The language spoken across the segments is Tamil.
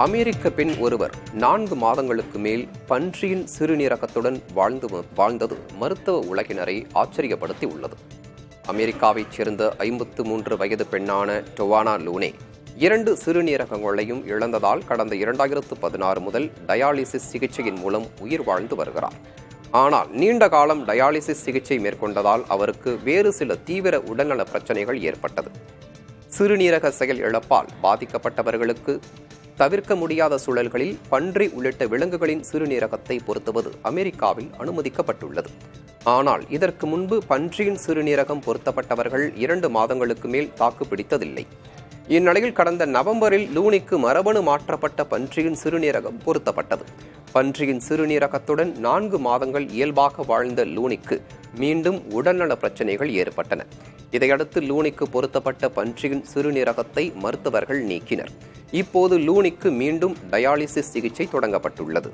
அமெரிக்க பெண் ஒருவர் 4 மாதங்களுக்கு மேல் பன்றியின் சிறுநீரகத்துடன் வாழ்ந்தது மருத்துவ உலகினரை ஆச்சரியப்படுத்தி உள்ளது. அமெரிக்காவைச் சேர்ந்த 53 வயது பெண்ணான டொவானா லூனே 2 சிறுநீரகங்களையும் இழந்ததால் கடந்த 2016 முதல் டயாலிசிஸ் சிகிச்சையின் மூலம் உயிர் வாழ்ந்து வருகிறார். ஆனால் நீண்ட காலம் டயாலிசிஸ் சிகிச்சை மேற்கொண்டதால் அவருக்கு வேறு சில தீவிர உடல்நல பிரச்சனைகள் ஏற்பட்டது. சிறுநீரக செயல் இழப்பால் பாதிக்கப்பட்டவர்களுக்கு தவிர்க்க முடியாத சூழல்களில் பன்றி உள்ளிட்ட விலங்குகளின் சிறுநீரகத்தை பொருத்துவது அமெரிக்காவில் அனுமதிக்கப்பட்டுள்ளது. ஆனால் இதற்கு முன்பு பன்றியின் சிறுநீரகம் பொருத்தப்பட்டவர்கள் 2 மாதங்களுக்கு மேல் தாக்கு பிடித்ததில்லை. இந்நிலையில் கடந்த நவம்பரில் லூனிக்கு மரபணு மாற்றப்பட்ட பன்றியின் சிறுநீரகம் பொருத்தப்பட்டது. பன்றியின் சிறுநீரகத்துடன் 4 மாதங்கள் இயல்பாக வாழ்ந்த லூனிக்கு மீண்டும் உடல்நல பிரச்சனைகள் ஏற்பட்டன. இதையடுத்து லூனிக்கு பொருத்தப்பட்ட பன்றியின் சிறுநீரகத்தை மருத்துவர்கள் நீக்கினர். இப்போது லூனிக்கு மீண்டும் டயாலிசிஸ் சிகிச்சை தொடங்கப்பட்டுள்ளது.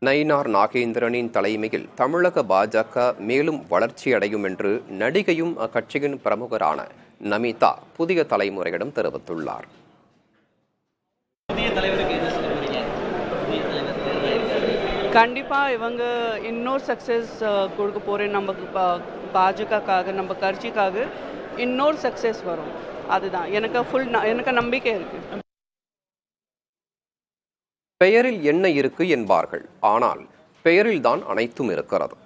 நயினார் நாகேந்திரனின் தலைமையில் தமிழக பாஜக மேலும் வளர்ச்சியடையும் என்று நடிகையும் அக்கட்சியின் பிரமுகரான நமிதா புதிய தலைமுறையிடம் தெரிவித்துள்ளார். கண்டிப்பா இவங்க இன்னொரு சக்சஸ் கொடுக்க போறேன். நமக்கு பாஜகக்காக நம்ம கட்சிக்காக இன்னொரு சக்சஸ் வரும். அதுதான் எனக்கு நம்பிக்கை இருக்கு. பெயரில் என்ன இருக்கு என்பார்கள், ஆனால் பெயரில் தான் அனைத்தும் இருக்கிறது.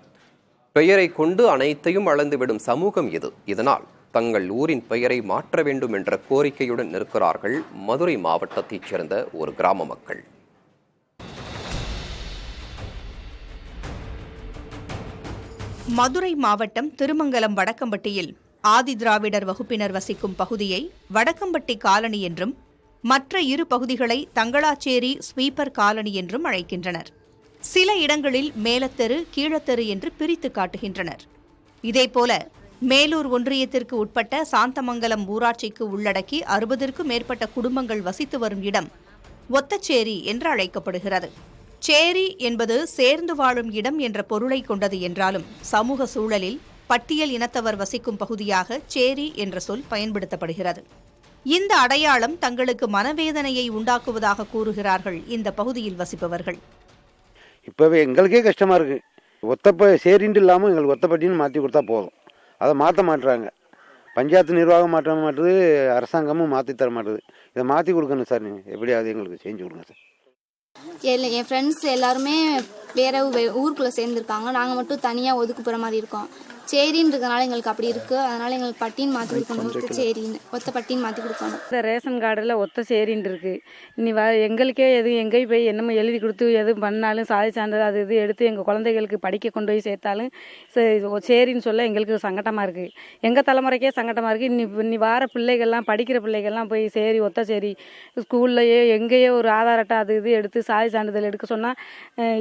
பெயரை கொண்டு அனைத்தையும் அளந்துவிடும் சமூகம் இது. இதனால் தங்கள் ஊரின் பெயரை மாற்ற வேண்டும் என்ற கோரிக்கையுடன் இருக்கிறார்கள் மதுரை மாவட்டத்தைச் சேர்ந்த ஒரு கிராம மக்கள். மதுரை மாவட்டம் திருமங்கலம் வடக்கம்பட்டியில் ஆதி திராவிடர் வகுப்பினர் வசிக்கும் பகுதியை வடக்கம்பட்டி காலனி என்றும் மற்ற 2 பகுதிகளை தங்களாச்சேரி ஸ்வீப்பர் காலனி என்றும் அழைக்கின்றனர். சில இடங்களில் மேலத்தெரு கீழத்தெரு என்று பிரித்து காட்டுகின்றனர். இதேபோல மேலூர் ஒன்றியத்திற்கு உட்பட்ட சாந்தமங்கலம் ஊராட்சிக்கு உள்ளடக்கி 60க்கும் மேற்பட்ட குடும்பங்கள் வசித்து வரும் இடம் ஒத்தச்சேரி என்று அழைக்கப்படுகிறது. சேரி என்பது சேர்ந்து வாழும் இடம் என்ற பொருளை கொண்டது என்றாலும் சமூக சூழலில் பட்டியல் இனத்தவர் வசிக்கும் பகுதியாக சேரி என்ற சொல் பயன்படுத்தப்படுகிறது. இந்த அடையாளம் தங்களுக்கு மனவேதனையை உண்டாக்குவதாக கூறுகிறார்கள் இந்த பகுதியில் வசிப்பவர்கள். இப்போவே எங்களுக்கே கஷ்டமாக இருக்குது. சேரின்னு இல்லாமல் எங்களுக்கு ஒத்தப்பட்டின்னு மாற்றி கொடுத்தா போதும். அதை மாற்ற மாட்டுறாங்க. பஞ்சாயத்து நிர்வாகம் மாற்ற மாட்டுது, அரசாங்கமும் மாற்றி தர மாட்டுது. இதை மாற்றி கொடுக்கணும் சார். நீங்கள் எப்படியாவது எங்களுக்கு செஞ்சு கொடுங்க சார். என் ஃப்ரெண்ட்ஸ் எல்லாருமே வேற ஊருக்குள்ளே சேர்ந்துருக்காங்க. நாங்கள் மட்டும் தனியாக ஒதுக்குப்புற மாதிரி இருக்கோம். சேரின்றதுனால எங்களுக்கு அப்படி இருக்குது. அதனால் எங்களுக்கு பட்டின்னு மாற்றி கொடுக்கணும். சேரின்னு ஒத்த பட்டின்னு மாற்றி கொடுக்கணும். இந்த ரேஷன் கார்டில் ஒத்த சேரின்னு இருக்குது. இனி எங்களுக்கே எங்கேயும் போய் என்னமோ எழுதி கொடுத்து எது பண்ணாலும் சாதி சான்றிதழ் அது இது எடுத்து எங்கள் குழந்தைகளுக்கு படிக்க கொண்டு போய் சேர்த்தாலும் சேரின்னு சொல்ல எங்களுக்கு சங்கடமாக இருக்குது. எங்கள் தலைமுறைக்கே சங்கடமாக இருக்குது. இன்னி வார பிள்ளைகள்லாம் படிக்கிற பிள்ளைகள்லாம் போய் சேரி ஒத்த சேரி ஸ்கூல்லையே எங்கேயோ ஒரு ஆதார் அட்டை அது இது எடுத்து சாதி சான்றிதழ் எடுக்க சொன்னால்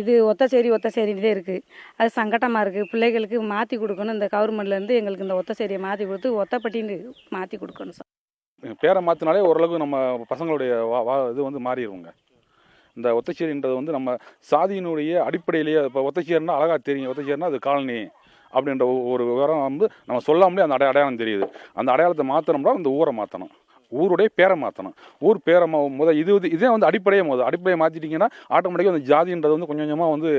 இது ஒத்த சேரின்னு தான் இருக்குது. அது சங்கடமாக இருக்குது. பிள்ளைகளுக்கு மாற்றி கொடுக்கணும். இந்த கவர்மெண்ட்லேருந்து எங்களுக்கு இந்த ஒத்த சேரியை மாற்றி கொடுத்து ஒத்தப்பட்டின்னு மாற்றி கொடுக்கணும் சார். பேரை மாற்றினாலே ஓரளவுக்கு நம்ம பசங்களுடைய இது மாறிடுவோங்க. இந்த ஒத்தச்சேரின்றது நம்ம சாதியினுடைய அடிப்படையிலேயே இப்போ ஒத்தச்சேரினா அழகாக தெரியும். ஒத்தச்சேரினா அது காலனி அப்படின்ற ஒரு விவரம் நம்ம சொல்லாமலே அந்த அடையாளம் தெரியுது. அந்த அடையாளத்தை மாற்றணும்னா அந்த ஊரை மாற்றணும். ஊருடைய பேரை மாற்றணும். ஊர் பேரை இதே அடிப்படையை மாற்றிட்டிங்கன்னா ஆட்டோமேட்டிக்காக அந்த ஜாதின்றது கொஞ்சம் கொஞ்சமாக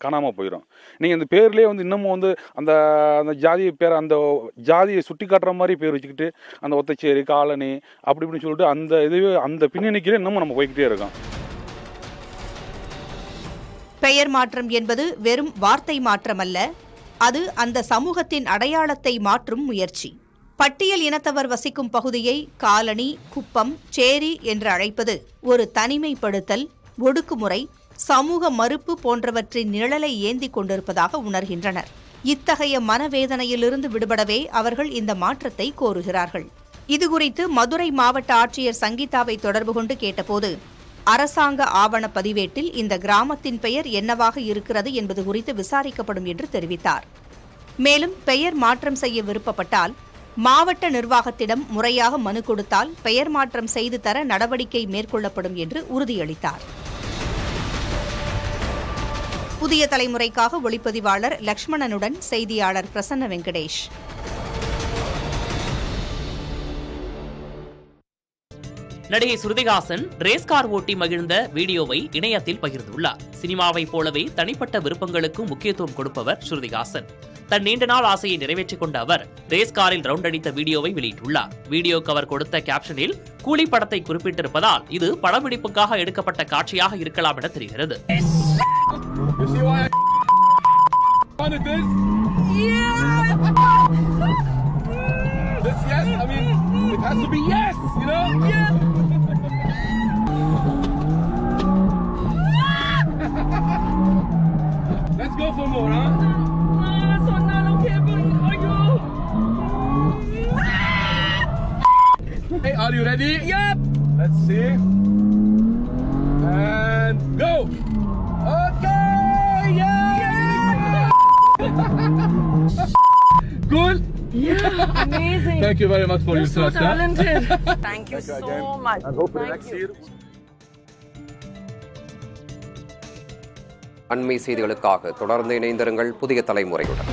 காணாமல் போயிடும். நீங்கள் இந்த பேர்லேயே இன்னமும் அந்த அந்த ஜாதி பேரை அந்த ஜாதியை சுட்டி காட்டுற மாதிரி பேர் வச்சுக்கிட்டு அந்த ஒத்தச்சேரி காலனி அப்படி இப்படின்னு சொல்லிட்டு அந்த பின்னணிக்கே இன்னமும் நம்ம போய்கிட்டே இருக்கோம். பெயர் மாற்றம் என்பது வெறும் வார்த்தை மாற்றமல்ல, அது அந்த சமூகத்தின் அடையாளத்தை மாற்றும் முயற்சி. பட்டியல் இனத்தவர் வசிக்கும் பகுதியை காலனி, குப்பம், சேரி என்று அழைப்பது ஒரு தனிமைப்படுத்தல், ஒடுக்குமுறை, சமூக மறுப்பு போன்றவற்றின் நிழலை ஏந்தி கொண்டிருப்பதாக உணர்கின்றனர். இத்தகைய மனவேதனையிலிருந்து விடுபடவே அவர்கள் இந்த மாற்றத்தை கோருகிறார்கள். இதுகுறித்து மதுரை மாவட்ட ஆட்சியர் சங்கீதாவை தொடர்பு கொண்டு கேட்டபோது அரசாங்க ஆவண பதிவேட்டில் இந்த கிராமத்தின் பெயர் என்னவாக இருக்கிறது என்பது குறித்து விசாரிக்கப்படும் என்று தெரிவித்தார். மேலும் பெயர் மாற்றம் செய்ய விருப்பப்பட்டால் மாவட்ட நிர்வாகத்திடம் முறையாக மனு கொடுத்தால் பெயர் மாற்றம் செய்து தர நடவடிக்கை மேற்கொள்ளப்படும் என்று உறுதியளித்தார். புதிய தலைமுறைக்காக ஒளிப்பதிவாளர் லக்ஷ்மணனுடன் செய்தியாளர் பிரசன்ன வெங்கடேஷ். நடிகை ஸ்ருதிஹாசன் ரேஸ் கார் ஓட்டி மகிழ்ந்த வீடியோவை இணையத்தில் பகிர்ந்துள்ளார். சினிமாவை போலவே தனிப்பட்ட விருப்பங்களுக்கும் முக்கியத்துவம் கொடுப்பவர் ஸ்ருதிஹாசன். தன் நீண்ட நாள் ஆசையை நிறைவேற்றிக் கொண்ட அவர் ரேஸ் காரில் ரவுண்ட் அடித்த வீடியோவை வெளியிட்டுள்ளார். வீடியோக்கு அவர் கொடுத்த கேப்ஷனில் கூலி படத்தை குறிப்பிட்டிருப்பதால் இது படப்பிடிப்புக்காக எடுக்கப்பட்ட காட்சியாக இருக்கலாம் என தெரிகிறது. Let's go for more, huh? Hey, are you ready? Yep. Let's see. And go. Okay. Yeah. Cool. Yeah, amazing. Thank you very much for your You're so trust. talented. Thank you so much. And hope for the Thank next you. year. அண்மை செய்திகளுக்காக தொடர்ந்து இணைந்திருங்கள் புதிய தலைமுறையுடன்.